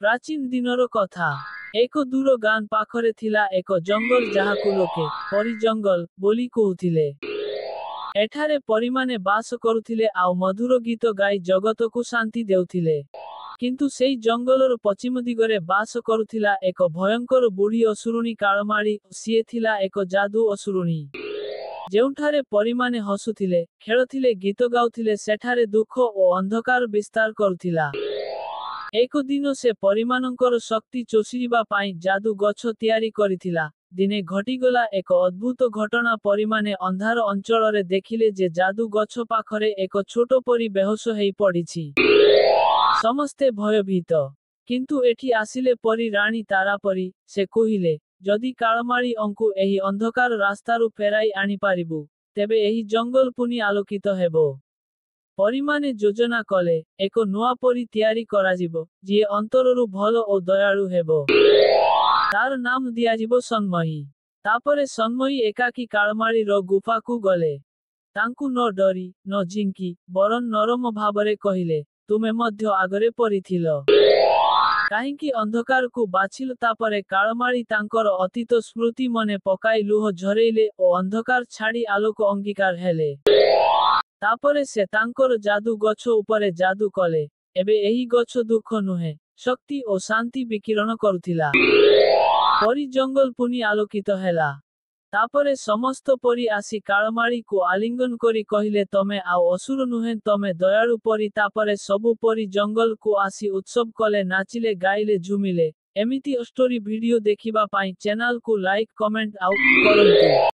प्राचीन दिनर कथा एक दूर गान पाखरे थिला एक जंगल जहाकु लोके परी जंगल बोली कहूथिले। एठारे परिमाने बास करुथिले आउ मधुर गीत गाई जगतकु शांति देउथिले। किंतु सेई जंगलर पश्चिम दिगरे बास करुथिला एक भयंकर बुढ़ी असुरुणी काळमाळी। सिए थिला एक जादू असुरुणी जेउठारे परिमाने हसुथिले खेळुथिले गीत गाउथिले सेठारे दुख ओ अंधकार विस्तार करुथिला। एक दिन से परिमानंकर शक्ति चोषिबा पाई जादू गछ तियारी करिथिला। दिने घटिगला एक अद्भुत घटना परिमाने अंधार अंचलरे देखिले जे जादू गछ पाखरे एक छोट परी बेहोश हेई पड़िछि। समस्ते भयभीत किंतु एठी आसिले परी रानी तारापरी। से कहिले जदि काळमाळी अंकु एही अंधकार रास्तारु फेराई आनी पारिबु तेबे एही जंगल पुनी आलोकित हेबो। परिमाने योजना कले एक नुआ परी तियारी कराजिबो जिए अंतररु भलो ओ दयालु हेबो। तार नाम दियाजिबो सन्मयी। तापरे सन्मयी एकाकी काळमाळी रो गुफाकु गले। तांकु न डरी न झिंकी बरन नरम भाबरे कहिले तुमे मध्य आगरे परिथिलो काहिंकी अंधकारकु बाछिल। तापरे काळमाळी तांकर अतीत स्मृति मने पकाई लुह झरेइले ओ अंधकार छाड़ी आलोक अंगीकार हेले। तापरे से तांकर जादू गछ उपरे जादू कले। एबे एही गछ दुख नुहे शक्ति ओ शांति विकिरण करुथिला। परी जंगल पुनी आलोकित हेला। तापरे समस्त परी आसी काळमाळी को आलिंगन करी कहिले तमे आउ असुर नुहे तमे दयालु परी। तापरे सबु परी जंगल को आसी उत्सव कले नाचिले गाइले झुमिले। एमिति स्टोरी भिडियो देखिबा पाई चैनल को लाइक कमेंट आउ करंतु।